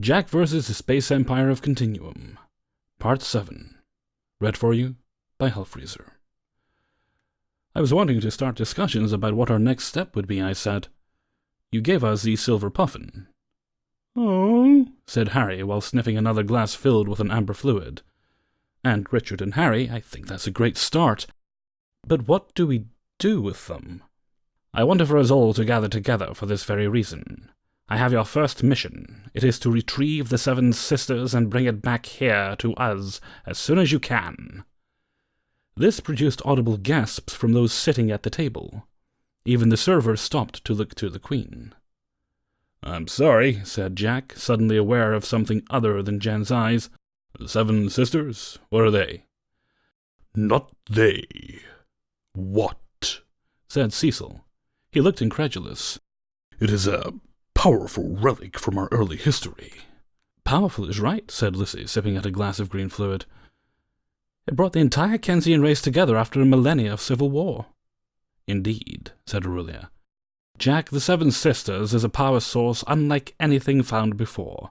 Jack vs. the Space Empire of Continuum, Part 7. Read for you by Hellfreezer. I was wanting to start discussions about what our next step would be, I said. You gave us the silver puffin. Oh, said Harry while sniffing another glass filled with an amber fluid. And Richard and Harry, I think that's a great start. But what do we do with them? I wanted for us all to gather together for this very reason. I have your first mission. It is to retrieve the Seven Sisters and bring it back here to us as soon as you can. This produced audible gasps from those sitting at the table. Even the server stopped to look to the Queen. I'm sorry, said Jack, suddenly aware of something other than Jan's eyes. The Seven Sisters? What are they? Not they. What? Said Cecil. He looked incredulous. It is a powerful relic from our early history. Powerful is right, said Lizzie, sipping at a glass of green fluid. It brought the entire Kensian race together after a millennia of civil war. Indeed, said Aurelia. Jack, the Seven Sisters is a power source unlike anything found before.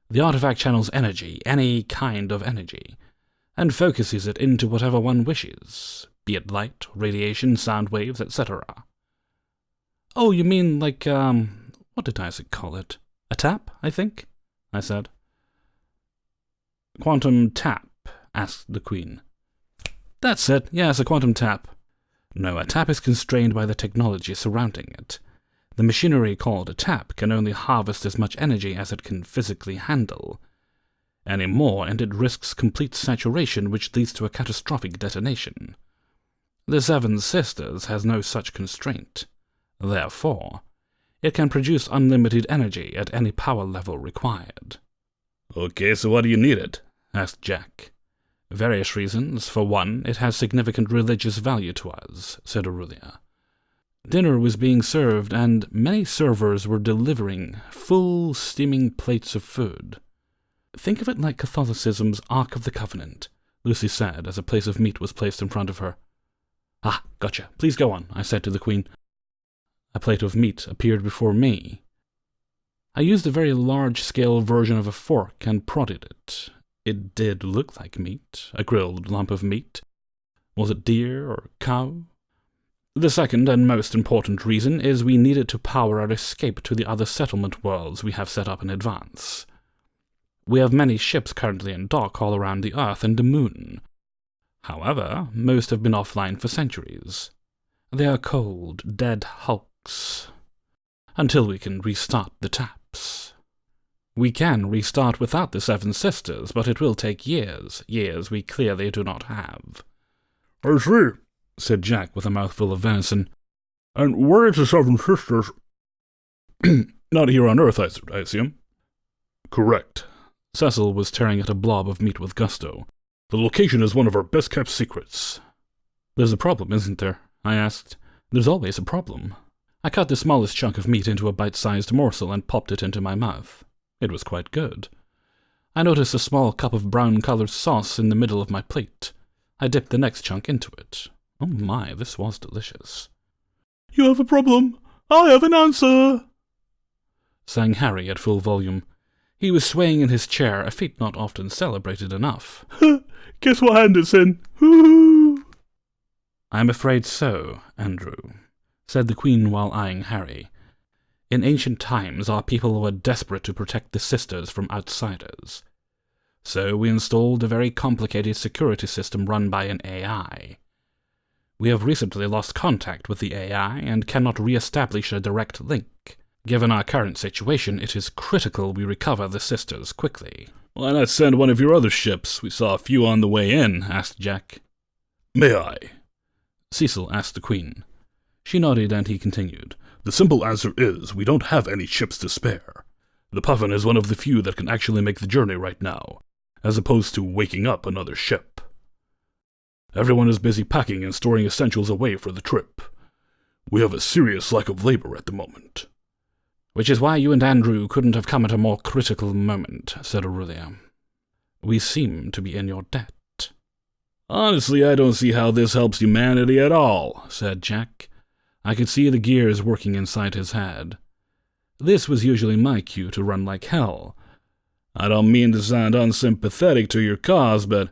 The artifact channels energy, any kind of energy, and focuses it into whatever one wishes, be it light, radiation, sound waves, etc. Oh, you mean like, what did Isaac call it? A tap, I think? I said. Quantum tap, asked the Queen. That's it, yes, a quantum tap. No, a tap is constrained by the technology surrounding it. The machinery called a tap can only harvest as much energy as it can physically handle. Any more, and it risks complete saturation, which leads to a catastrophic detonation. The Seven Sisters has no such constraint. Therefore, it can produce unlimited energy at any power level required. Okay, so what do you need it? Asked Jack. Various reasons. For one, it has significant religious value to us, said Aurelia. Dinner was being served, and many servers were delivering full, steaming plates of food. Think of it like Catholicism's Ark of the Covenant, Lucy said as a plate of meat was placed in front of her. Ah, gotcha. Please go on, I said to the Queen. A plate of meat appeared before me. I used a very large-scale version of a fork and prodded it. It did look like meat, a grilled lump of meat. Was it deer or cow? The second and most important reason is we needed to power our escape to the other settlement worlds we have set up in advance. We have many ships currently in dock all around the Earth and the Moon. However, most have been offline for centuries. They are cold, dead hulks. Until we can restart the taps. We can restart without the Seven Sisters, but it will take years we clearly do not have. I see, said Jack with a mouthful of venison. And where is the Seven Sisters? Not here on Earth, I assume. Correct. Cecil was tearing at a blob of meat with gusto. The location is one of our best-kept secrets. There's a problem, isn't there? I asked. There's always a problem. I cut the smallest chunk of meat into a bite-sized morsel and popped it into my mouth. It was quite good. I noticed a small cup of brown-colored sauce in the middle of my plate. I dipped the next chunk into it. Oh my, this was delicious. You have a problem. I have an answer, sang Harry at full volume. He was swaying in his chair, a feat not often celebrated enough. Guess what hand it's in? Hoo-hoo. I'm afraid so, Andrew, said the Queen while eyeing Harry. In ancient times, our people were desperate to protect the sisters from outsiders. So we installed a very complicated security system run by an AI. We have recently lost contact with the AI and cannot re-establish a direct link. Given our current situation, it is critical we recover the sisters quickly. Why not send one of your other ships? We saw a few on the way in, asked Jack. May I? Cecil asked the Queen. She nodded and he continued. The simple answer is we don't have any ships to spare. The Puffin is one of the few that can actually make the journey right now, as opposed to waking up another ship. Everyone is busy packing and storing essentials away for the trip. We have a serious lack of labor at the moment. Which is why you and Andrew couldn't have come at a more critical moment, said Aurelia. We seem to be in your debt. Honestly, I don't see how this helps humanity at all, said Jack. I could see the gears working inside his head. This was usually my cue to run like hell, I don't mean to sound unsympathetic to your cause, but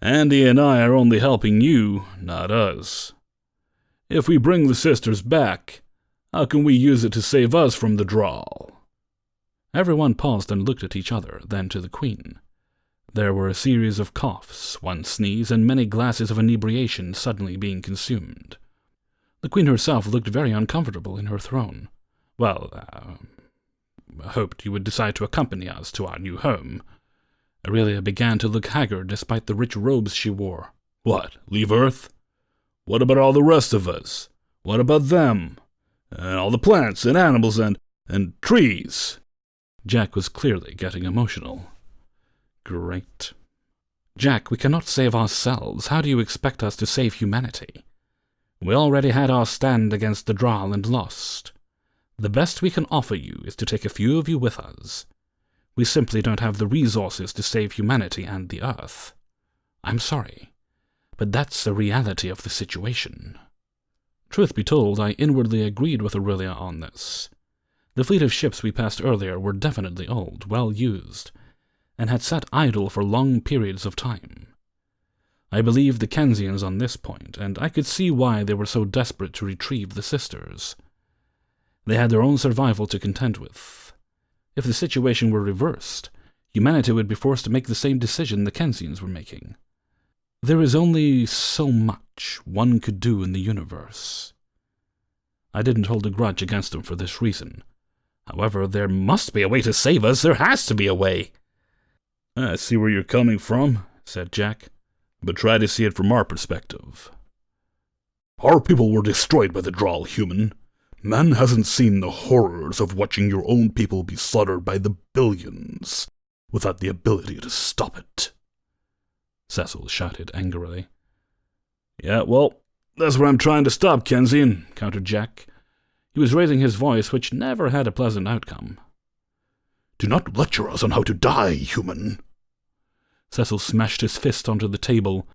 Andy and I are only helping you, not us. If we bring the sisters back, how can we use it to save us from the drawl?" Everyone paused and looked at each other, then to the Queen. There were a series of coughs, one sneeze, and many glasses of inebriation suddenly being consumed. The Queen herself looked very uncomfortable in her throne. "Well, hoped you would decide to accompany us to our new home." Aurelia began to look haggard despite the rich robes she wore. "What, leave Earth? What about all the rest of us? What about them? And all the plants and animals and trees?" Jack was clearly getting emotional. "Great. Jack, we cannot save ourselves. How do you expect us to save humanity? We already had our stand against the Draal and lost. The best we can offer you is to take a few of you with us. We simply don't have the resources to save humanity and the Earth. I'm sorry, but that's the reality of the situation." Truth be told, I inwardly agreed with Aurelia on this. The fleet of ships we passed earlier were definitely old, well used, and had sat idle for long periods of time. I believed the Kensians on this point, and I could see why they were so desperate to retrieve the sisters. They had their own survival to contend with. If the situation were reversed, humanity would be forced to make the same decision the Kensians were making. There is only so much one could do in the universe. I didn't hold a grudge against them for this reason. However, there must be a way to save us. There has to be a way. "I see where you're coming from," said Jack, "but try to see it from our perspective. Our people were destroyed by the Draal, human. Man hasn't seen the horrors of watching your own people be slaughtered by the billions without the ability to stop it." Cecil shouted angrily. "Yeah, well, that's what I'm trying to stop, Kensian," countered Jack. He was raising his voice, which never had a pleasant outcome. "Do not lecture us on how to die, human." Cecil smashed his fist onto the table,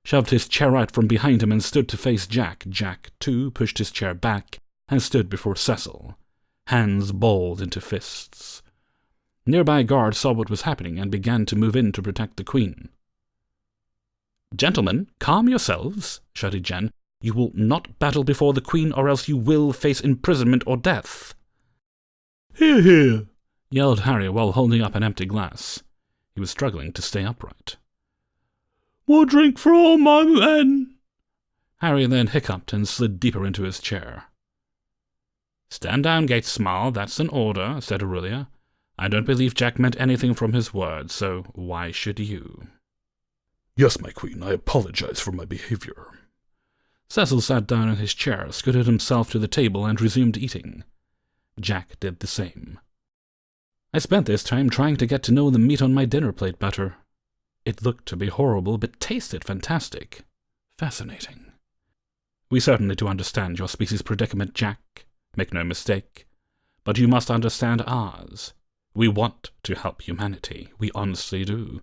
shoved his chair out from behind him and stood to face Jack. Jack, too, pushed his chair back and stood before Cecil, hands balled into fists. Nearby guards saw what was happening and began to move in to protect the Queen. "Gentlemen, calm yourselves," shouted Jen. "You will not battle before the Queen, or else you will face imprisonment or death." "Hear, hear," yelled Harry while holding up an empty glass. He was struggling to stay upright. "More drink for all my men." Harry then hiccuped and slid deeper into his chair. "Stand down, Gates Small, that's an order," said Aurelia. "I don't believe Jack meant anything from his words, so why should you?" "Yes, my Queen, I apologize for my behavior." Cecil sat down in his chair, scooted himself to the table, and resumed eating. Jack did the same. I spent this time trying to get to know the meat on my dinner plate better. It looked to be horrible, but tasted fantastic. Fascinating. "We certainly do understand your species' predicament, Jack. Make no mistake. But you must understand ours. We want to help humanity. We honestly do.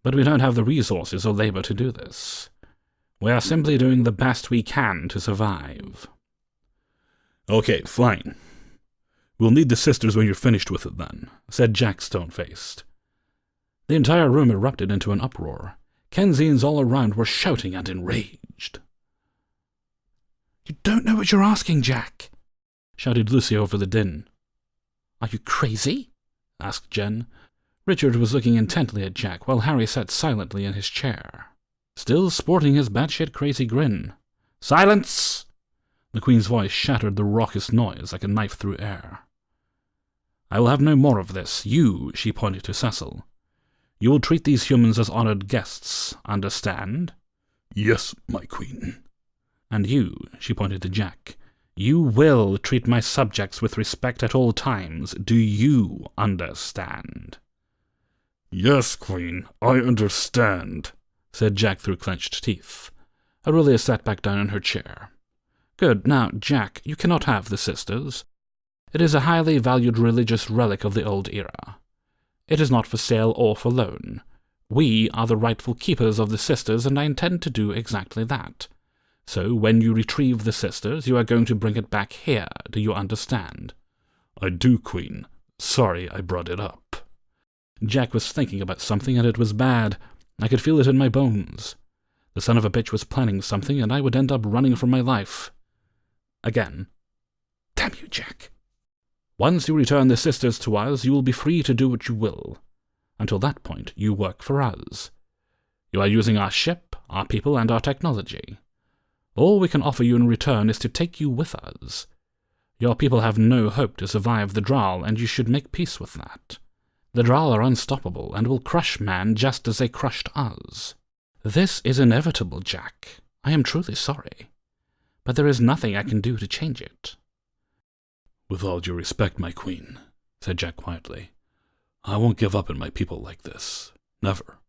But we don't have the resources or labor to do this. We are simply doing the best we can to survive." "Okay, fine. We'll need the sisters when you're finished with it then," said Jack stone-faced. The entire room erupted into an uproar. Kensians all around were shouting and enraged. "You don't know what you're asking, Jack," shouted Lucy over the din. "Are you crazy?" asked Jen. Richard was looking intently at Jack, while Harry sat silently in his chair, still sporting his batshit crazy grin. "Silence!" The Queen's voice shattered the raucous noise like a knife through air. "I will have no more of this. You," she pointed to Cecil, "you will treat these humans as honored guests, understand?" "Yes, my Queen." "And you," she pointed to Jack, "you will treat my subjects with respect at all times. Do you understand?" "Yes, Queen, I understand," said Jack through clenched teeth. Aurelia sat back down in her chair. "Good. Now, Jack, you cannot have the sisters. It is a highly valued religious relic of the old era. It is not for sale or for loan. We are the rightful keepers of the sisters, and I intend to do exactly that. So when you retrieve the sisters, you are going to bring it back here. Do you understand?" "I do, Queen. Sorry I brought it up." Jack was thinking about something, and it was bad. I could feel it in my bones. The son of a bitch was planning something, and I would end up running for my life. Again. Damn you, Jack. Once you return the sisters to us, you will be free to do what you will. Until that point, you work for us. You are using our ship, our people, and our technology. All we can offer you in return is to take you with us. Your people have no hope to survive the Draal, and you should make peace with that. The Draal are unstoppable and will crush man just as they crushed us. This is inevitable, Jack. I am truly sorry. But there is nothing I can do to change it. With all due respect, my queen, said Jack quietly, I won't give up on my people like this. Never.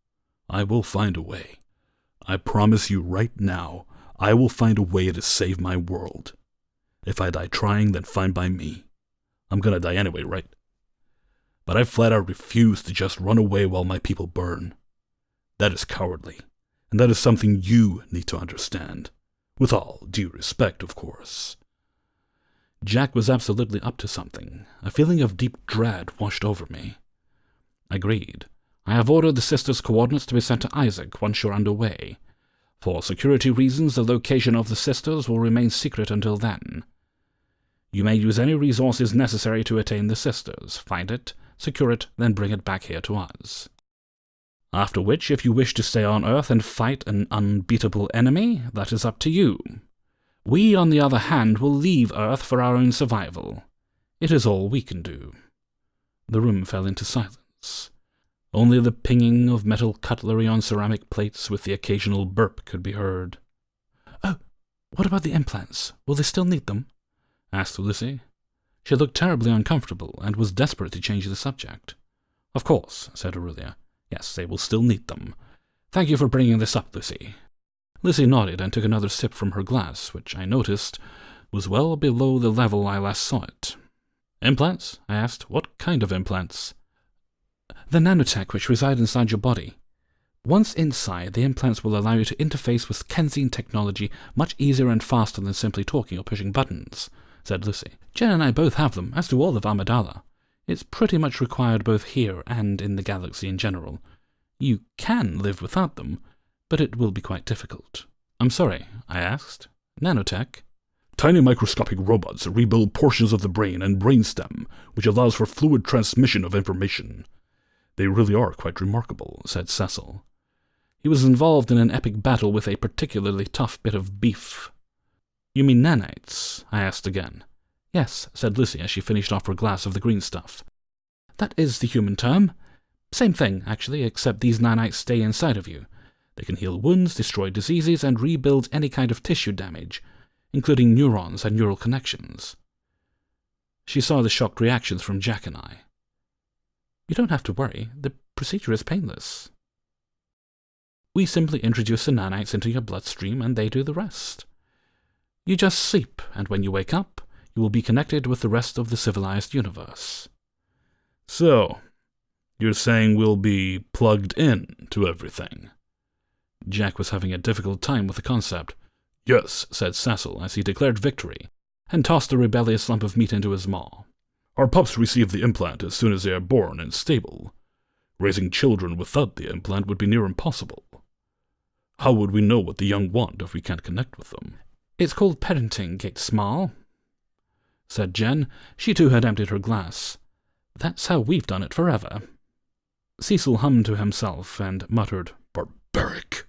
I will find a way. I promise you right now, I will find a way to save my world. If I die trying, then fine by me. I'm gonna die anyway, right? But I flat out refuse to just run away while my people burn. That is cowardly, and that is something you need to understand. With all due respect, of course. Jack was absolutely up to something. A feeling of deep dread washed over me. Agreed. I have ordered the sisters' coordinates to be sent to Isaac once you're underway. For security reasons, the location of the sisters will remain secret until then. You may use any resources necessary to attain the sisters, find it, secure it, then bring it back here to us. After which, if you wish to stay on Earth and fight an unbeatable enemy, that is up to you. We, on the other hand, will leave Earth for our own survival. It is all we can do. The room fell into silence. Only the pinging of metal cutlery on ceramic plates with the occasional burp could be heard. "Oh, what about the implants? Will they still need them?" asked Lucy. She looked terribly uncomfortable and was desperate to change the subject. "Of course," said Aurelia. "Yes, they will still need them. Thank you for bringing this up, Lucy." Lucy nodded and took another sip from her glass, which I noticed was well below the level I last saw it. "Implants?" I asked. "What kind of implants?" "The nanotech which reside inside your body. Once inside, the implants will allow you to interface with Kensian technology much easier and faster than simply talking or pushing buttons," said Lucy. "Jen and I both have them, as do all of Amidala. It's pretty much required both here and in the galaxy in general. You can live without them, but it will be quite difficult." "I'm sorry," I asked. "Nanotech?" Tiny microscopic robots that rebuild portions of the brain and brainstem, which allows for fluid transmission of information. They really are quite remarkable," said Cecil. "He was involved in an epic battle with a particularly tough bit of beef." "You mean nanites?" I asked again. "Yes," said Lucy as she finished off her glass of the green stuff. "That is the human term. Same thing, actually, except these nanites stay inside of you. They can heal wounds, destroy diseases, and rebuild any kind of tissue damage, including neurons and neural connections." She saw the shocked reactions from Jack and I. "You don't have to worry. The procedure is painless. We simply introduce the nanites into your bloodstream, and they do the rest. You just sleep, and when you wake up, you will be connected with the rest of the civilized universe." "So, you're saying we'll be plugged in to everything?" Jack was having a difficult time with the concept. "Yes," said Cecil as he declared victory, and tossed a rebellious lump of meat into his maw. "Our pups receive the implant as soon as they are born and stable. Raising children without the implant would be near impossible. How would we know what the young want if we can't connect with them?" "It's called parenting, Gate Small," said Jen. She too had emptied her glass. "That's how we've done it forever." Cecil hummed to himself and muttered, "Barbaric."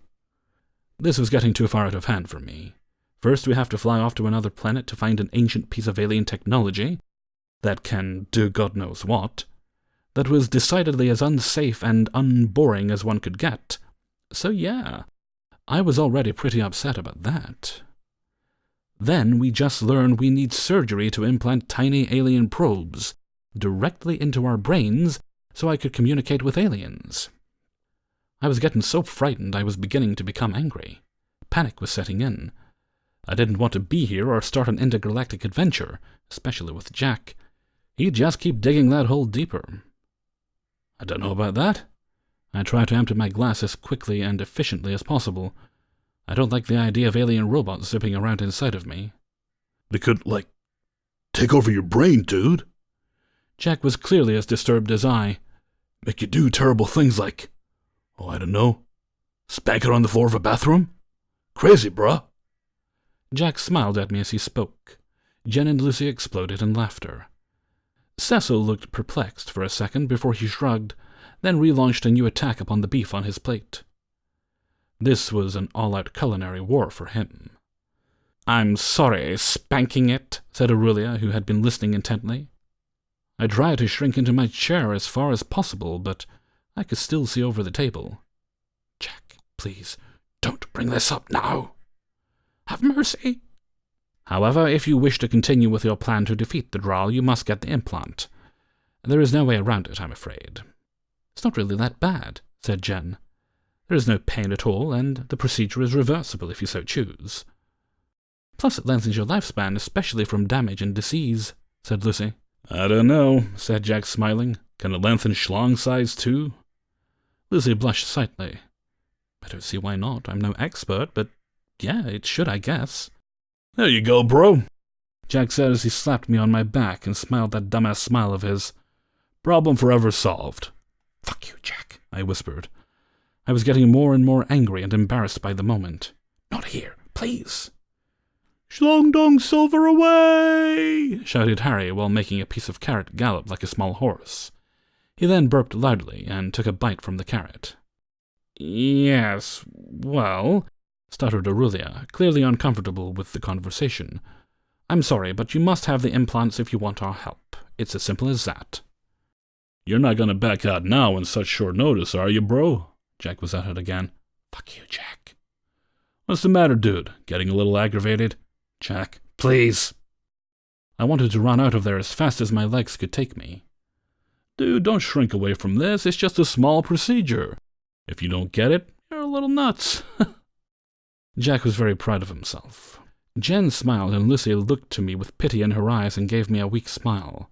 This was getting too far out of hand for me. First, we have to fly off to another planet to find an ancient piece of alien technology that can do God knows what, that was decidedly as unsafe and unboring as one could get. So yeah, I was already pretty upset about that. Then we just learned we need surgery to implant tiny alien probes directly into our brains so I could communicate with aliens. I was getting so frightened I was beginning to become angry. Panic was setting in. I didn't want to be here or start an intergalactic adventure, especially with Jack. He'd just keep digging that hole deeper. I don't know about that. I tried to empty my glass as quickly and efficiently as possible. I don't like the idea of alien robots zipping around inside of me. "They could, take over your brain, dude." Jack was clearly as disturbed as I. Make you do terrible things like, oh, I don't know, spank it on the floor of a bathroom? Crazy, bruh. Jack smiled at me as he spoke. Jen and Lucy exploded in laughter. Cecil looked perplexed for a second before he shrugged, then relaunched a new attack upon the beef on his plate. This was an all-out culinary war for him. "I'm sorry, spanking it," said Aurelia, who had been listening intently. I tried to shrink into my chair as far as possible, but I could still see over the table. "Jack, please, don't bring this up now. Have mercy." "However, if you wish to continue with your plan to defeat the Drow, you must get the implant. There is no way around it, I'm afraid." "It's not really that bad," said Jen. "There is no pain at all, and the procedure is reversible if you so choose. Plus it lengthens your lifespan, especially from damage and disease," said Lucy. "I don't know," said Jack, smiling. "Can it lengthen schlong size too?" Lucy blushed slightly. "I don't see why not. I'm no expert, but yeah, it should, I guess." "There you go, bro," Jack said as he slapped me on my back and smiled that dumbass smile of his. "Problem forever solved." "Fuck you, Jack," I whispered. I was getting more and more angry and embarrassed by the moment. "Not here, please." "Schlong dong silver away!" shouted Harry while making a piece of carrot gallop like a small horse. He then burped loudly and took a bite from the carrot. "Yes, well," stuttered Aurelia, clearly uncomfortable with the conversation. "I'm sorry, but you must have the implants if you want our help. It's as simple as that." "You're not gonna back out now on such short notice, are you, bro?" Jack was at it again. "Fuck you, Jack." "What's the matter, dude? Getting a little aggravated?" "Jack, please." I wanted to run out of there as fast as my legs could take me. "Dude, don't shrink away from this. It's just a small procedure. If you don't get it, you're a little nuts." Jack was very proud of himself. Jen smiled and Lucy looked to me with pity in her eyes and gave me a weak smile.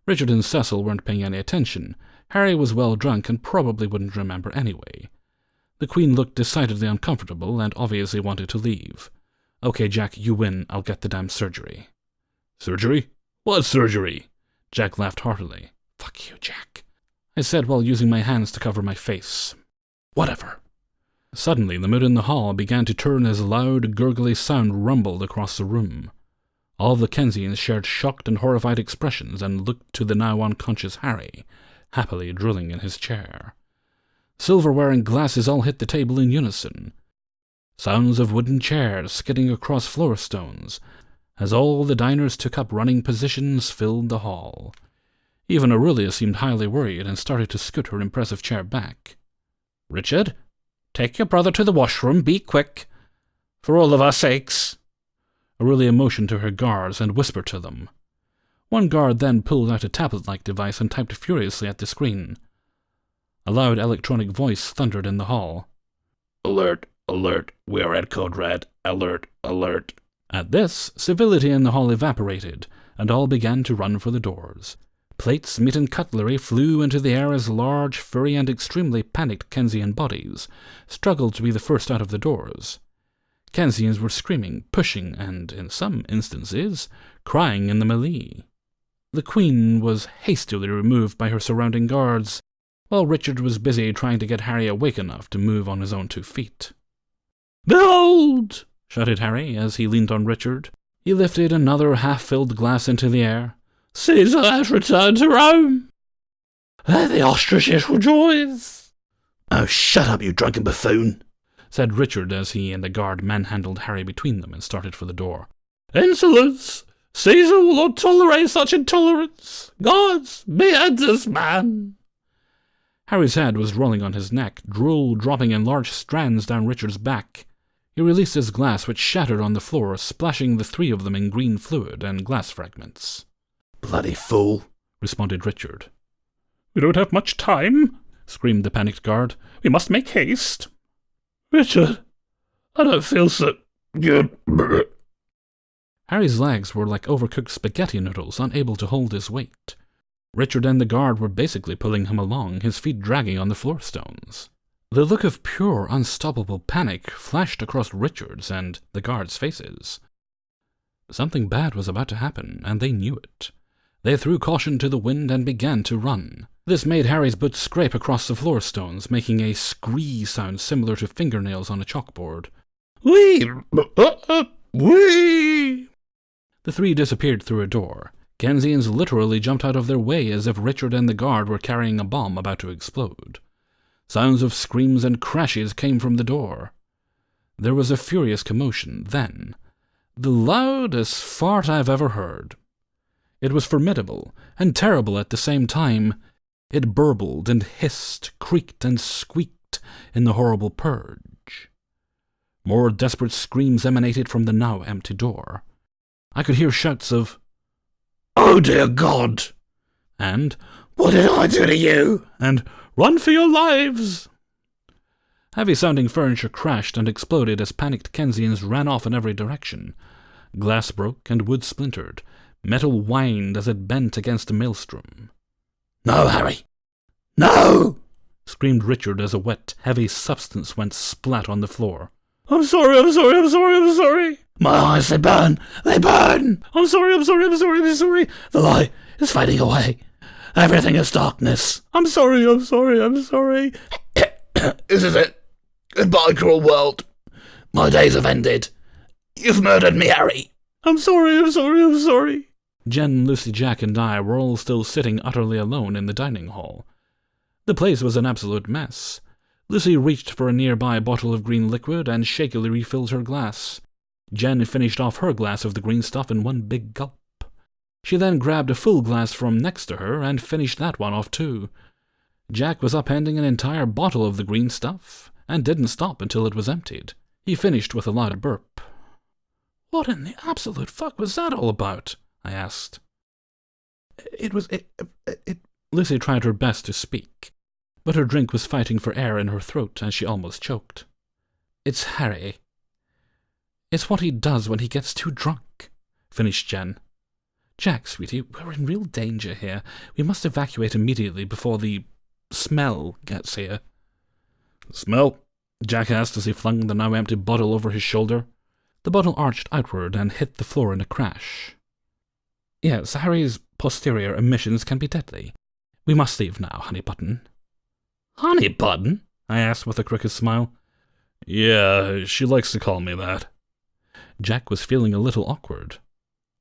Richard and Cecil weren't paying any attention. Harry was well drunk and probably wouldn't remember anyway. The Queen looked decidedly uncomfortable and obviously wanted to leave. "Okay, Jack, you win. I'll get the damn surgery." "Surgery? What surgery?" Jack laughed heartily. "Fuck you, Jack," I said while using my hands to cover my face. "Whatever." Suddenly, the mood in the hall began to turn as a loud, gurgly sound rumbled across the room. All the Kensians shared shocked and horrified expressions and looked to the now unconscious Harry, happily drilling in his chair. Silverware and glasses all hit the table in unison. Sounds of wooden chairs skidding across floor stones, as all the diners took up running positions, filled the hall. Even Aurelia seemed highly worried and started to scoot her impressive chair back. "Richard, take your brother to the washroom, be quick. For all of our sakes." Aurelia motioned to her guards and whispered to them. One guard then pulled out a tablet-like device and typed furiously at the screen. A loud electronic voice thundered in the hall. "Alert, alert, we are at code red, alert, alert." At this, civility in the hall evaporated, and all began to run for the doors. Plates, meat, and cutlery flew into the air as large, furry, and extremely panicked Kensian bodies struggled to be the first out of the doors. Kensians were screaming, pushing, and, in some instances, crying in the melee. The Queen was hastily removed by her surrounding guards, while Richard was busy trying to get Harry awake enough to move on his own 2 feet. "Behold!" shouted Harry as he leaned on Richard. He lifted another half-filled glass into the air. "Caesar has returned to Rome. The ostriches rejoice." "Oh, shut up, you drunken buffoon," said Richard as he and the guard manhandled Harry between them and started for the door. "Insolence! Caesar will not tolerate such intolerance. Gods, behead this man." Harry's head was rolling on his neck, drool dropping in large strands down Richard's back. He released his glass, which shattered on the floor, splashing the 3 of them in green fluid and glass fragments. "Bloody fool," responded Richard. "We don't have much time," screamed the panicked guard. "We must make haste." "Richard, I don't feel so good." Harry's legs were like overcooked spaghetti noodles, unable to hold his weight. Richard and the guard were basically pulling him along, his feet dragging on the floor stones. The look of pure, unstoppable panic flashed across Richard's and the guards' faces. Something bad was about to happen, and they knew it. They threw caution to the wind and began to run. This made Harry's boots scrape across the floor stones, making a scree sound similar to fingernails on a chalkboard. Whee! Whee! The three disappeared through a door. Kensians literally jumped out of their way as if Richard and the guard were carrying a bomb about to explode. Sounds of screams and crashes came from the door. There was a furious commotion, then. The loudest fart I've ever heard. It was formidable and terrible at the same time. It burbled and hissed, creaked and squeaked in the horrible purge. More desperate screams emanated from the now empty door. I could hear shouts of, "Oh dear God!" and "What did I do to you?" and "Run for your lives!" Heavy-sounding furniture crashed and exploded as panicked Kensians ran off in every direction. Glass broke and wood splintered. Metal whined as it bent against a maelstrom. "No, Harry! No!" screamed Richard as a wet, heavy substance went splat on the floor. I'm sorry. My eyes, they burn! I'm sorry. The light is fading away. Everything is darkness. I'm sorry. This is it. Goodbye, cruel world. My days have ended. You've murdered me, Harry. I'm sorry. Jen, Lucy, Jack, and I were all still sitting utterly alone in the dining hall. The place was an absolute mess. Lucy reached for a nearby bottle of green liquid and shakily refilled her glass. Jen finished off her glass of the green stuff in one big gulp. She then grabbed a full glass from next to her and finished that one off too. Jack was upending an entire bottle of the green stuff, and didn't stop until it was emptied. He finished with a loud burp. "What in the absolute fuck was that all about?" I asked. It... Lucy tried her best to speak, but her drink was fighting for air in her throat and she almost choked. "It's Harry. It's what he does when he gets too drunk," finished Jen. "Jack, sweetie, we're in real danger here. We must evacuate immediately before the smell gets here." "Smell?" Jack asked as he flung the now empty bottle over his shoulder. The bottle arched outward and hit the floor in a crash. "Yes, Harry's posterior emissions can be deadly. We must leave now, Honey Button." "Honey Button?" I asked with a crooked smile. "Yeah, she likes to call me that." Jack was feeling a little awkward.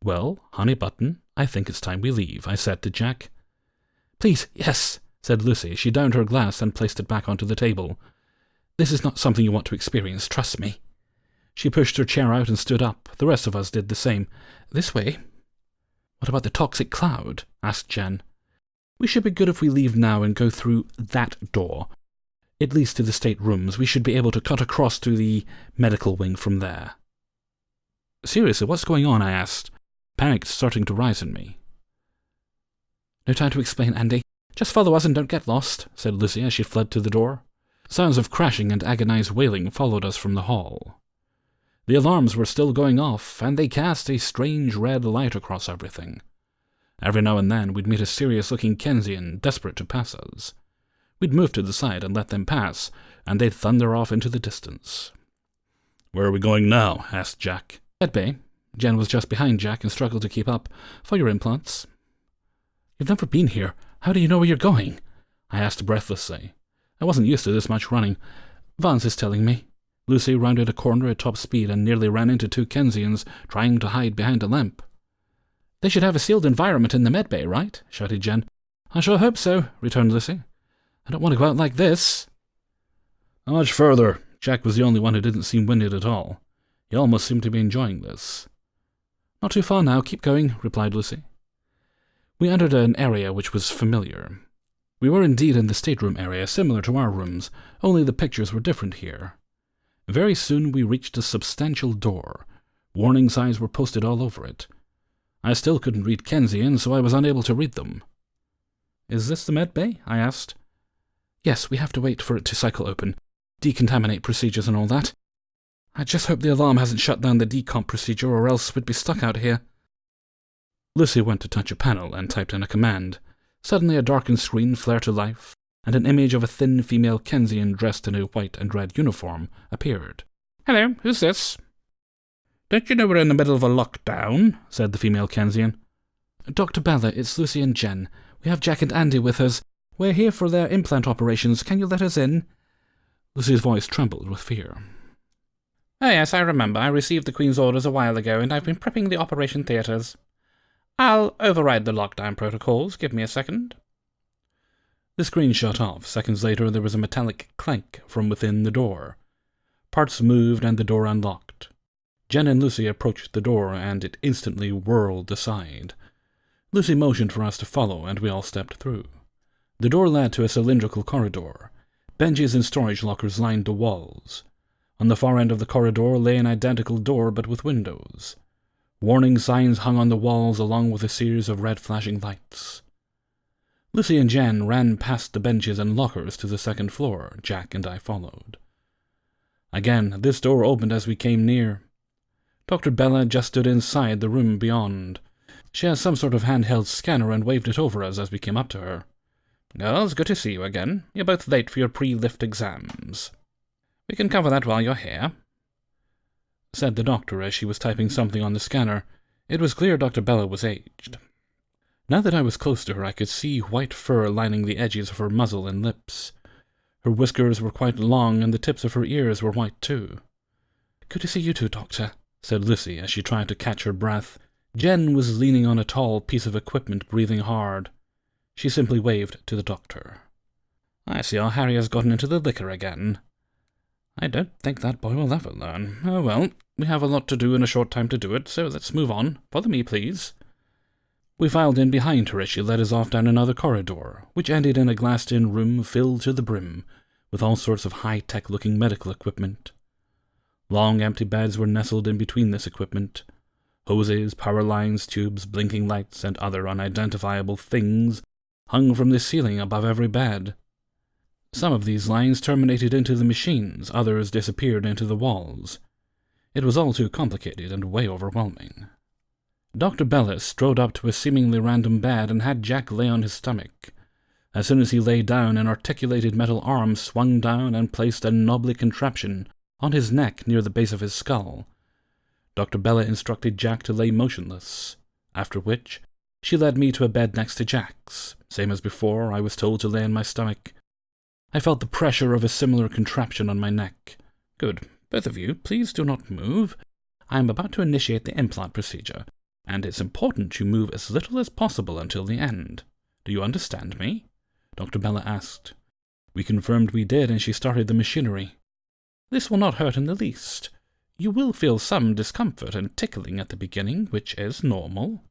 "Well, Honey Button, I think it's time we leave," I said to Jack. "Please, yes," said Lucy. She downed her glass and placed it back onto the table. "This is not something you want to experience, trust me." She pushed her chair out and stood up. The rest of us did the same. "This way." "What about the toxic cloud?" asked Jen. "We should be good if we leave now and go through that door. It leads to the staterooms. We should be able to cut across to the medical wing from there." "Seriously, what's going on?" I asked, panic starting to rise in me. "No time to explain, Andy. Just follow us and don't get lost," said Lucy as she fled to the door. Sounds of crashing and agonized wailing followed us from the hall. The alarms were still going off, and they cast a strange red light across everything. Every now and then we'd meet a serious-looking Kensian desperate to pass us. We'd move to the side and let them pass, and they'd thunder off into the distance. "Where are we going now?" asked Jack. "Medbay." Jen was just behind Jack and struggled to keep up. "For your implants." "You've never been here. How do you know where you're going?" I asked breathlessly. I wasn't used to this much running. "Vance is telling me." Lucy rounded a corner at top speed and nearly ran into two Kensians trying to hide behind a lamp. "They should have a sealed environment in the medbay, right?" shouted Jen. "I sure hope so," returned Lucy. "I don't want to go out like this." "How much further?" Jack was the only one who didn't seem winded at all. He almost seemed to be enjoying this. "Not too far now, keep going," replied Lucy. We entered an area which was familiar. We were indeed in the stateroom area, similar to our rooms, only the pictures were different here. Very soon we reached a substantial door. Warning signs were posted all over it. I still couldn't read Kensian, so I was unable to read them. "Is this the med bay?" I asked. "Yes, we have to wait for it to cycle open. Decontaminate procedures and all that. I just hope the alarm hasn't shut down the decomp procedure, or else we'd be stuck out here." Lucy went to touch a panel and typed in a command. Suddenly a darkened screen flared to life, and an image of a thin female Kensian dressed in a white and red uniform appeared. "Hello, who's this?" "Don't you know we're in the middle of a lockdown?" said the female Kensian. Dr. Bella, it's Lucy and Jen. We have Jack and Andy with us. We're here for their implant operations. Can you let us in? Lucy's voice trembled with fear. Oh yes, I remember. I received the Queen's orders a while ago, and I've been prepping the operation theatres. I'll override the lockdown protocols. Give me a second. The screen shut off. Seconds later, there was a metallic clank from within the door. Parts moved and the door unlocked. Jen and Lucy approached the door, and it instantly whirled aside. Lucy motioned for us to follow, and we all stepped through. The door led to a cylindrical corridor. Benches and storage lockers lined the walls. On the far end of the corridor lay an identical door, but with windows. Warning signs hung on the walls along with a series of red flashing lights. Lucy and Jen ran past the benches and lockers to the second floor. Jack and I followed. Again, this door opened as we came near. Dr. Bella just stood inside the room beyond. She had some sort of handheld scanner and waved it over us as we came up to her. Girls, good to see you again. You're both late for your pre-lift exams. We can cover that while you're here, said the doctor as she was typing something on the scanner. It was clear Dr. Bella was aged. Now that I was close to her, I could see white fur lining the edges of her muzzle and lips. Her whiskers were quite long, and the tips of her ears were white too. Good to see you too, Doctor, said Lucy as she tried to catch her breath. Jen was leaning on a tall piece of equipment, breathing hard. She simply waved to the doctor. I see our Harry has gotten into the liquor again. I don't think that boy will ever learn. Oh well, we have a lot to do in a short time to do it, so let's move on. Follow me, please. We filed in behind her as she led us off down another corridor, which ended in a glassed-in room filled to the brim with all sorts of high-tech-looking medical equipment. Long empty beds were nestled in between this equipment. Hoses, power lines, tubes, blinking lights, and other unidentifiable things hung from the ceiling above every bed. Some of these lines terminated into the machines, others disappeared into the walls. It was all too complicated and way overwhelming. Dr. Bella strode up to a seemingly random bed and had Jack lay on his stomach. As soon as he lay down, an articulated metal arm swung down and placed a knobbly contraption on his neck near the base of his skull. Dr. Bella instructed Jack to lay motionless, after which she led me to a bed next to Jack's. Same as before, I was told to lay on my stomach. I felt the pressure of a similar contraption on my neck. Good. Both of you, please do not move. I am about to initiate the implant procedure, and it's important you move as little as possible until the end. Do you understand me? Dr. Bella asked. We confirmed we did, and she started the machinery. This will not hurt in the least. You will feel some discomfort and tickling at the beginning, which is normal.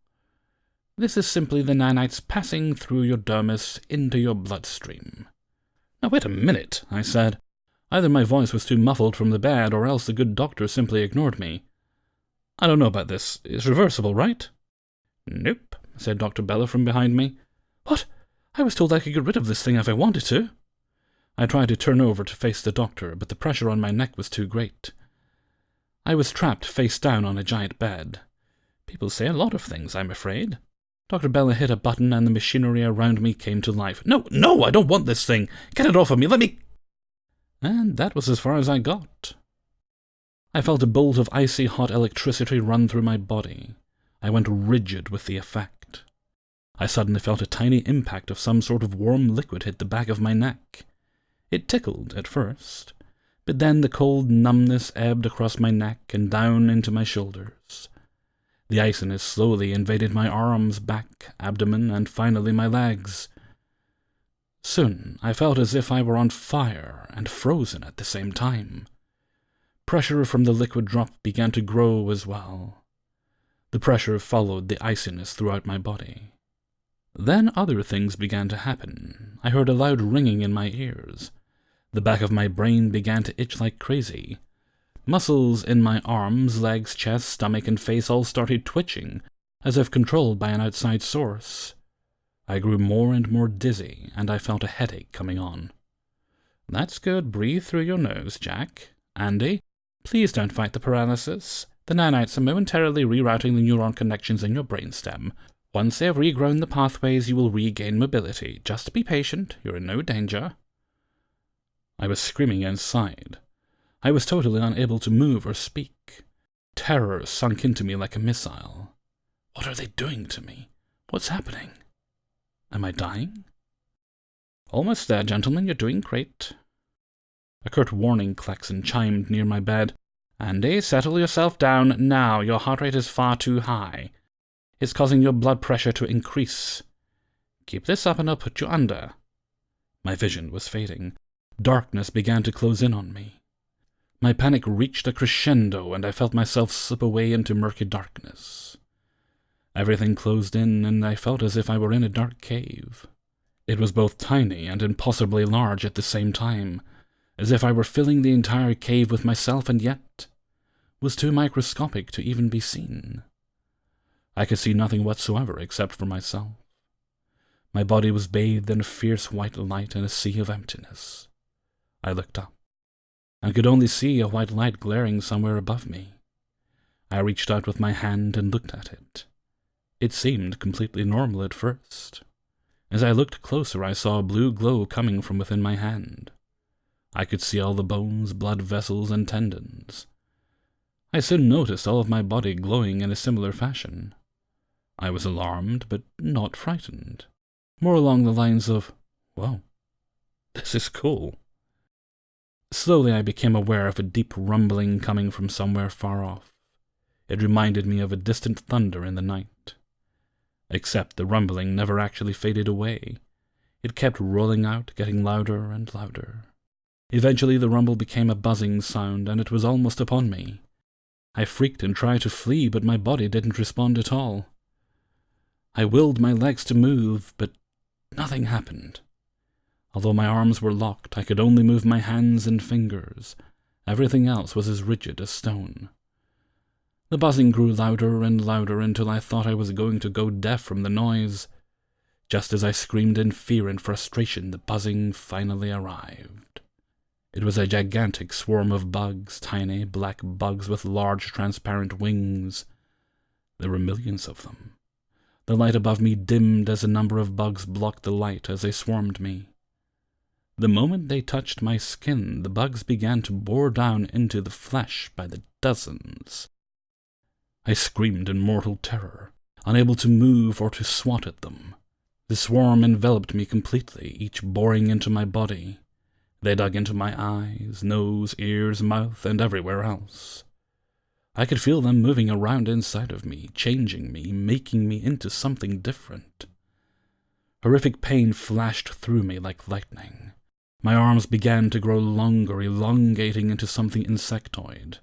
This is simply the nanites passing through your dermis into your bloodstream. Now wait a minute, I said. Either my voice was too muffled from the bed, or else the good doctor simply ignored me. I don't know about this. It's reversible, right? Nope, said Dr. Bella from behind me. What? I was told I could get rid of this thing if I wanted to. I tried to turn over to face the doctor, but the pressure on my neck was too great. I was trapped face down on a giant bed. People say a lot of things, I'm afraid. Dr. Bella hit a button and the machinery around me came to life. No, I don't want this thing. Get it off of me, let me... And that was as far as I got. I felt a bolt of icy hot electricity run through my body. I went rigid with the effect. I suddenly felt a tiny impact of some sort of warm liquid hit the back of my neck. It tickled at first, but then the cold numbness ebbed across my neck and down into my shoulders. The iciness slowly invaded my arms, back, abdomen, and finally my legs. Soon I felt as if I were on fire and frozen at the same time. Pressure from the liquid drop began to grow as well. The pressure followed the iciness throughout my body. Then other things began to happen. I heard a loud ringing in my ears. The back of my brain began to itch like crazy. Muscles in my arms, legs, chest, stomach, and face all started twitching, as if controlled by an outside source. I grew more and more dizzy, and I felt a headache coming on. That's good. Breathe through your nose, Jack. Andy, please don't fight the paralysis. The nanites are momentarily rerouting the neuron connections in your brainstem. Once they have regrown the pathways, you will regain mobility. Just be patient. You're in no danger. I was screaming inside. I was totally unable to move or speak. Terror sunk into me like a missile. What are they doing to me? What's happening? Am I dying? Almost there, gentlemen. You're doing great. A curt warning klaxon chimed near my bed. Andy, settle yourself down now. Your heart rate is far too high. It's causing your blood pressure to increase. Keep this up and I'll put you under. My vision was fading. Darkness began to close in on me. My panic reached a crescendo, and I felt myself slip away into murky darkness. Everything closed in, and I felt as if I were in a dark cave. It was both tiny and impossibly large at the same time, as if I were filling the entire cave with myself, and yet was too microscopic to even be seen. I could see nothing whatsoever except for myself. My body was bathed in a fierce white light in a sea of emptiness. I looked up, and could only see a white light glaring somewhere above me. I reached out with my hand and looked at it. It seemed completely normal at first. As I looked closer, I saw a blue glow coming from within my hand. I could see all the bones, blood vessels, and tendons. I soon noticed all of my body glowing in a similar fashion. I was alarmed, but not frightened. More along the lines of, "Whoa, this is cool." Slowly I became aware of a deep rumbling coming from somewhere far off. It reminded me of a distant thunder in the night. Except the rumbling never actually faded away. It kept rolling out, getting louder and louder. Eventually the rumble became a buzzing sound, and it was almost upon me. I freaked and tried to flee, but my body didn't respond at all. I willed my legs to move, but nothing happened. Although my arms were locked, I could only move my hands and fingers. Everything else was as rigid as stone. The buzzing grew louder and louder until I thought I was going to go deaf from the noise. Just as I screamed in fear and frustration, the buzzing finally arrived. It was a gigantic swarm of bugs, tiny black bugs with large transparent wings. There were millions of them. The light above me dimmed as a number of bugs blocked the light as they swarmed me. The moment they touched my skin, the bugs began to bore down into the flesh by the dozens. I screamed in mortal terror, unable to move or to swat at them. The swarm enveloped me completely, each boring into my body. They dug into my eyes, nose, ears, mouth, and everywhere else. I could feel them moving around inside of me, changing me, making me into something different. Horrific pain flashed through me like lightning. My arms began to grow longer, elongating into something insectoid.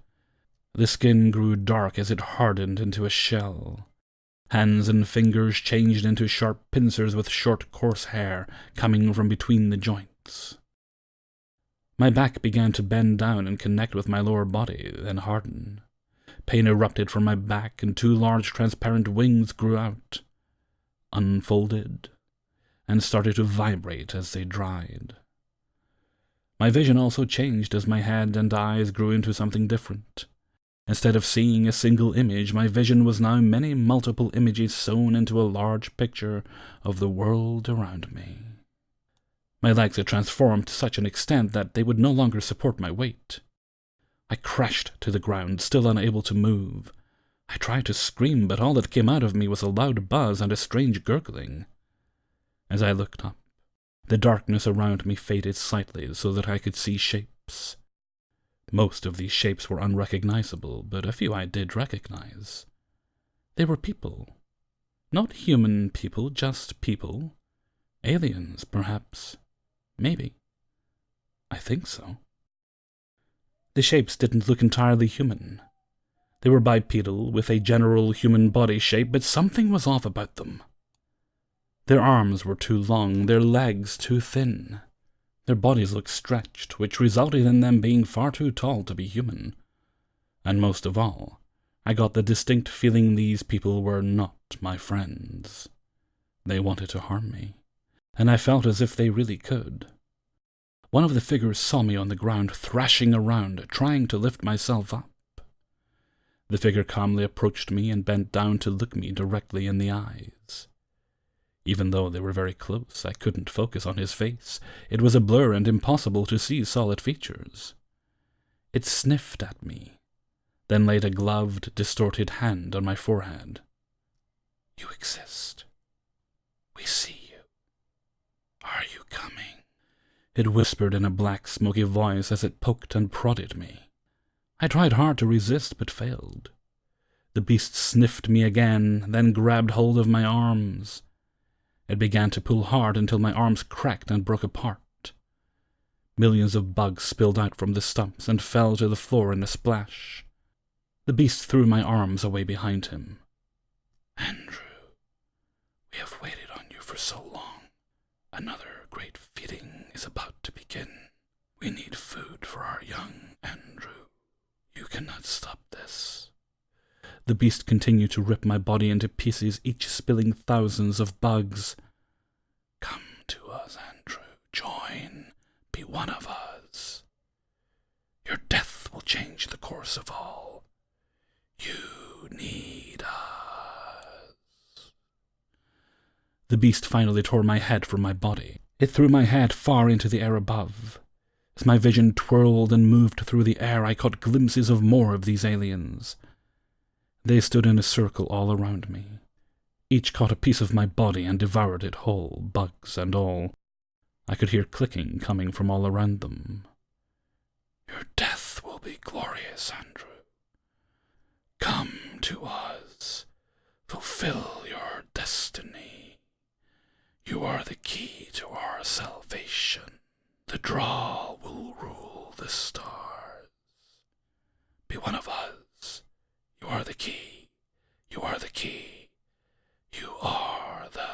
The skin grew dark as it hardened into a shell. Hands and fingers changed into sharp pincers with short, coarse hair coming from between the joints. My back began to bend down and connect with my lower body, then harden. Pain erupted from my back, and two large transparent wings grew out, unfolded, and started to vibrate as they dried. My vision also changed as my head and eyes grew into something different. Instead of seeing a single image, my vision was now many multiple images sewn into a large picture of the world around me. My legs had transformed to such an extent that they would no longer support my weight. I crashed to the ground, still unable to move. I tried to scream, but all that came out of me was a loud buzz and a strange gurgling. As I looked up, the darkness around me faded slightly so that I could see shapes. Most of these shapes were unrecognizable, but a few I did recognize. They were people. Not human people, just people. Aliens, perhaps. Maybe. I think so. The shapes didn't look entirely human. They were bipedal, with a general human body shape, but something was off about them. Their arms were too long, their legs too thin. Their bodies looked stretched, which resulted in them being far too tall to be human. And most of all, I got the distinct feeling these people were not my friends. They wanted to harm me, and I felt as if they really could. One of the figures saw me on the ground, thrashing around, trying to lift myself up. The figure calmly approached me and bent down to look me directly in the eyes. Even though they were very close, I couldn't focus on his face. It was a blur and impossible to see solid features. It sniffed at me, then laid a gloved, distorted hand on my forehead. "You exist," We see you. Are you coming? It whispered in a black, smoky voice as it poked and prodded me. I tried hard to resist, but failed. The beast sniffed me again, then grabbed hold of my arms. It began to pull hard until my arms cracked and broke apart. Millions of bugs spilled out from the stumps and fell to the floor in a splash. The beast threw my arms away behind him. Andrew, we have waited on you for so long. Another great feeding is about to begin. We need food for our young Andrew. You cannot stop this. The beast continued to rip my body into pieces, each spilling thousands of bugs. Come to us, Andrew. Join. Be one of us. Your death will change the course of all. You need us. The beast finally tore my head from my body. It threw my head far into the air above. As my vision twirled and moved through the air, I caught glimpses of more of these aliens. They stood in a circle all around me. Each caught a piece of my body and devoured it whole, bugs and all. I could hear clicking coming from all around them. Your death will be glorious, Andrew. Come to us. Fulfill your destiny. You are the key to our salvation. The draw will rule the stars. Be one of us. You are the key. You are the key. You are the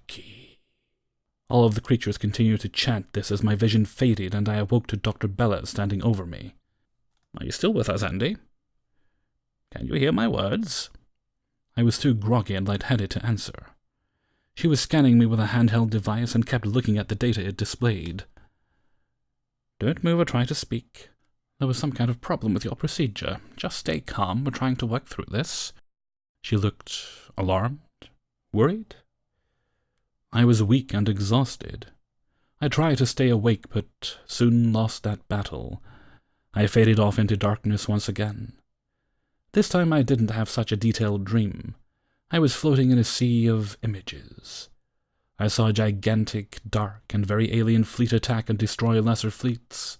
key. All of the creatures continued to chant this as my vision faded and I awoke to Dr. Bella standing over me. Are you still with us, Andy? Can you hear my words? I was too groggy and lightheaded to answer. She was scanning me with a handheld device and kept looking at the data it displayed. Don't move or try to speak. There was some kind of problem with your procedure. Just stay calm. We're trying to work through this. She looked alarmed, worried. I was weak and exhausted. I tried to stay awake, but soon lost that battle. I faded off into darkness once again. This time I didn't have such a detailed dream. I was floating in a sea of images. I saw a gigantic, dark, and very alien fleet attack and destroy lesser fleets.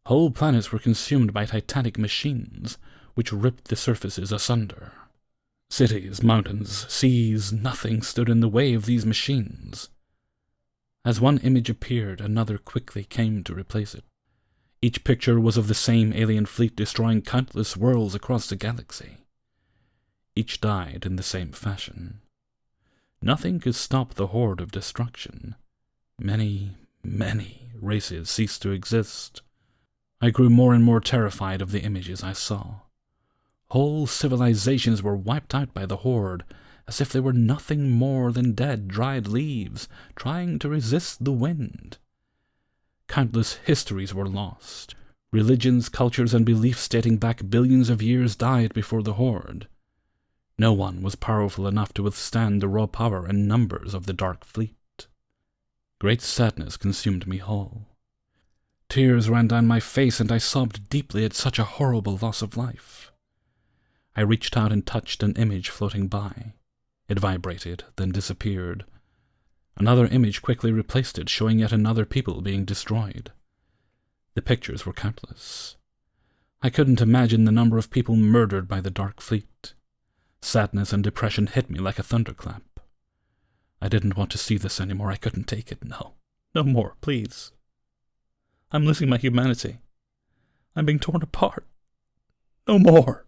Whole planets were consumed by titanic machines, which ripped the surfaces asunder. Cities, mountains, seas, nothing stood in the way of these machines. As one image appeared, another quickly came to replace it. Each picture was of the same alien fleet destroying countless worlds across the galaxy. Each died in the same fashion. Nothing could stop the horde of destruction. Many, many races ceased to exist. I grew more and more terrified of the images I saw. Whole civilizations were wiped out by the horde, as if they were nothing more than dead, dried leaves, trying to resist the wind. Countless histories were lost. Religions, cultures, and beliefs dating back billions of years died before the horde. No one was powerful enough to withstand the raw power and numbers of the Dark Fleet. Great sadness consumed me whole. Tears ran down my face and I sobbed deeply at such a horrible loss of life. I reached out and touched an image floating by. It vibrated, then disappeared. Another image quickly replaced it, showing yet another people being destroyed. The pictures were countless. I couldn't imagine the number of people murdered by the Dark Fleet. Sadness and depression hit me like a thunderclap. I didn't want to see this anymore. I couldn't take it. No. No more, please. I'm losing my humanity. I'm being torn apart. No more.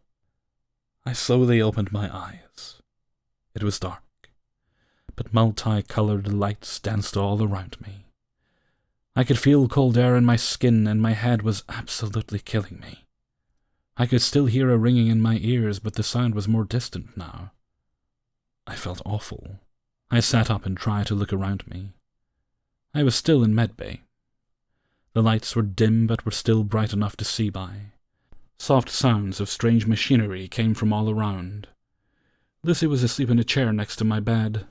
I slowly opened my eyes. It was dark, but multi-colored lights danced all around me. I could feel cold air in my skin and my head was absolutely killing me. I could still hear a ringing in my ears, but the sound was more distant now. I felt awful. I sat up and tried to look around me. I was still in medbay. The lights were dim but were still bright enough to see by. Soft sounds of strange machinery came from all around. Lucy was asleep in a chair next to my bed.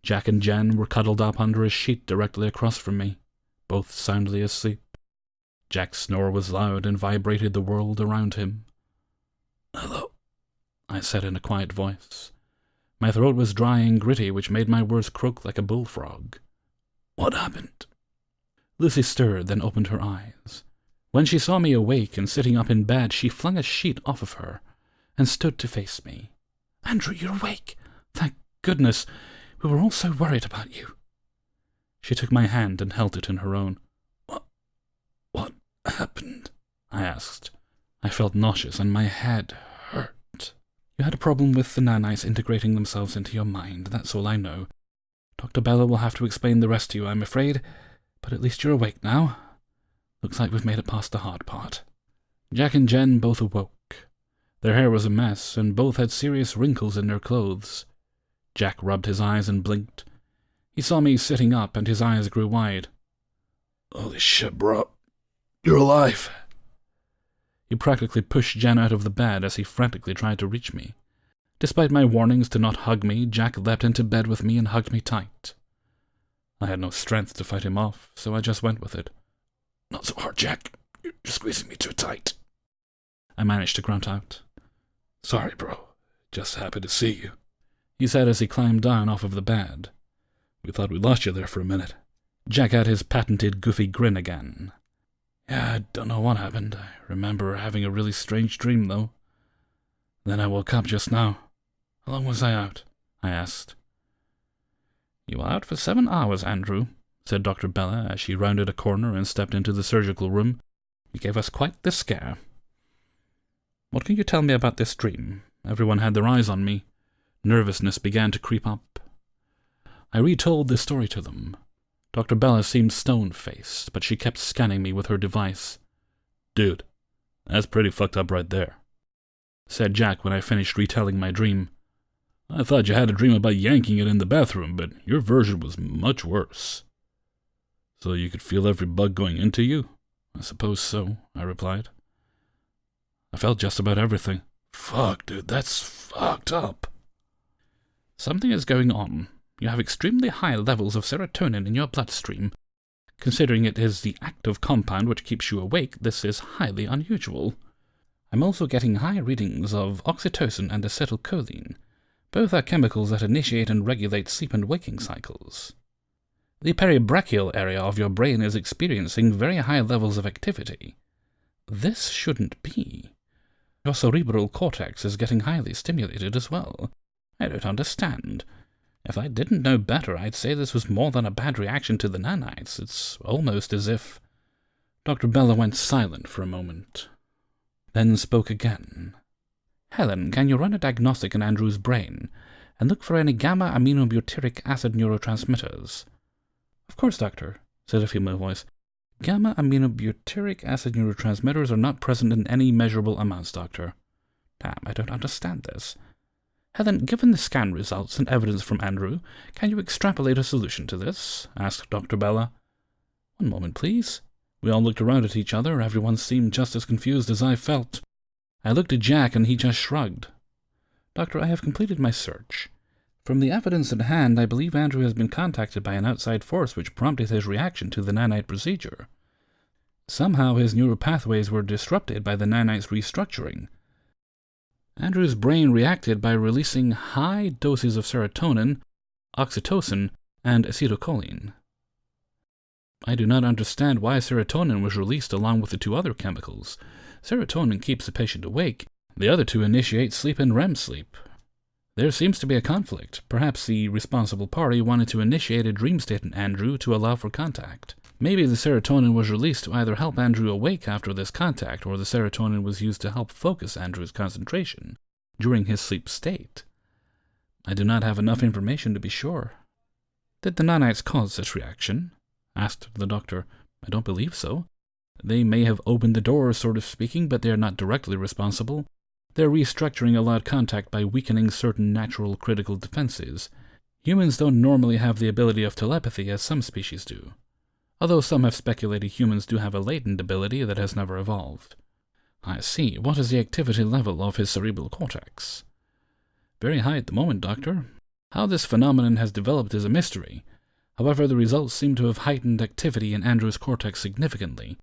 Jack and Jen were cuddled up under a sheet directly across from me, both soundly asleep. Jack's snore was loud and vibrated the world around him. "Hello," I said in a quiet voice. My throat was dry and gritty, which made my words croak like a bullfrog. What happened? Lucy stirred, then opened her eyes. When she saw me awake and sitting up in bed, she flung a sheet off of her and stood to face me. "Andrew, you're awake! Thank goodness! We were all so worried about you." She took my hand and held it in her own. What happened?" I asked. I felt nauseous and my head hurt. "You had a problem with the nanites integrating themselves into your mind, that's all I know. Dr. Bella will have to explain the rest to you, I'm afraid, but at least you're awake now. Looks like we've made it past the hard part." Jack and Jen both awoke. Their hair was a mess, and both had serious wrinkles in their clothes. Jack rubbed his eyes and blinked. He saw me sitting up, and his eyes grew wide. "Holy shit, bro. You're alive." He practically pushed Jen out of the bed as he frantically tried to reach me. Despite my warnings to not hug me, Jack leapt into bed with me and hugged me tight. I had no strength to fight him off, so I just went with it. "Not so hard, Jack. You're squeezing me too tight." I managed to grunt out. "Sorry, bro. Just happy to see you," he said as he climbed down off of the bed. "We thought we lost you there for a minute." Jack had his patented goofy grin again. "Yeah, I don't know what happened. I remember having a really strange dream, though. Then I woke up just now. How long was I out?" I asked. "You were out for 7 hours, Andrew," said Dr. Bella as she rounded a corner and stepped into the surgical room. "You gave us quite the scare. What can you tell me about this dream?" Everyone had their eyes on me. Nervousness began to creep up. I retold the story to them. Dr. Bella seemed stone-faced, but she kept scanning me with her device. "Dude, that's pretty fucked up right there," said Jack when I finished retelling my dream. "I thought you had a dream about yanking it in the bathroom, but your version was much worse." "So you could feel every bug going into you?" "I suppose so," I replied. "I felt just about everything." "Fuck, dude, that's fucked up." "Something is going on. You have extremely high levels of serotonin in your bloodstream. Considering it is the active compound which keeps you awake, this is highly unusual. I'm also getting high readings of oxytocin and acetylcholine. Both are chemicals that initiate and regulate sleep and waking cycles. The peribrachial area of your brain is experiencing very high levels of activity. This shouldn't be. Your cerebral cortex is getting highly stimulated as well. I don't understand. If I didn't know better, I'd say this was more than a bad reaction to the nanites. It's almost as if..." Dr. Bella went silent for a moment, then spoke again. "Helen, can you run a diagnostic in Andrew's brain and look for any gamma-aminobutyric acid neurotransmitters?" "Of course, doctor," said a female voice. "Gamma-aminobutyric acid neurotransmitters are not present in any measurable amounts, doctor." Damn, I don't understand this. "Helen, given the scan results and evidence from Andrew, can you extrapolate a solution to this?" asked Dr. Bella. "One moment, please." We all looked around at each other. Everyone seemed just as confused as I felt. I looked at Jack, and he just shrugged. "Doctor, I have completed my search. From the evidence at hand, I believe Andrew has been contacted by an outside force which prompted his reaction to the nanite procedure. Somehow his neural pathways were disrupted by the nanites restructuring. Andrew's brain reacted by releasing high doses of serotonin, oxytocin, and acetylcholine. I do not understand why serotonin was released along with the two other chemicals. Serotonin keeps the patient awake. The other two initiate sleep and REM sleep. There seems to be a conflict. Perhaps the responsible party wanted to initiate a dream state in Andrew to allow for contact. Maybe the serotonin was released to either help Andrew awake after this contact, or the serotonin was used to help focus Andrew's concentration during his sleep state. I do not have enough information to be sure." "Did the nanites cause this reaction?" asked the doctor. "I don't believe so. They may have opened the door, sort of speaking, but they are not directly responsible. Their restructuring allowed contact by weakening certain natural critical defenses. Humans don't normally have the ability of telepathy as some species do, although some have speculated humans do have a latent ability that has never evolved." "I see. What is the activity level of his cerebral cortex?" "Very high at the moment, Doctor. How this phenomenon has developed is a mystery. However, the results seem to have heightened activity in Andrew's cortex significantly.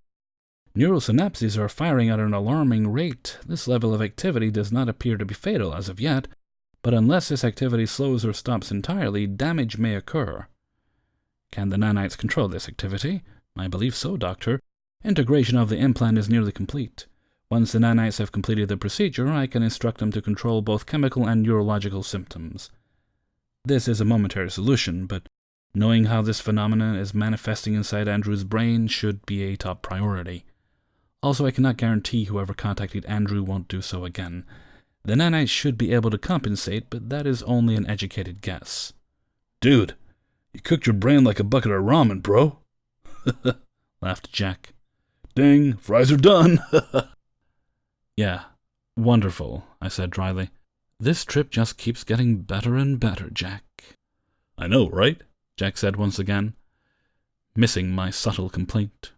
Neural synapses are firing at an alarming rate. This level of activity does not appear to be fatal as of yet, But unless this activity slows or stops entirely, damage may occur. Can the nanites control this activity? I believe so, Doctor. Integration of the implant is nearly complete. Once the nanites have completed the procedure, I can instruct them to control both chemical and neurological symptoms. This is a momentary solution, but knowing how this phenomenon is manifesting inside Andrew's brain should be a top priority. Also, I cannot guarantee whoever contacted Andrew won't do so again. The nanites should be able to compensate, but that is only an educated guess. Dude, you cooked your brain like a bucket of ramen, bro. Laughed Jack. Ding, fries are done. Yeah, wonderful, I said dryly. This trip just keeps getting better and better, Jack. I know, right? Jack said once again, missing my subtle complaint.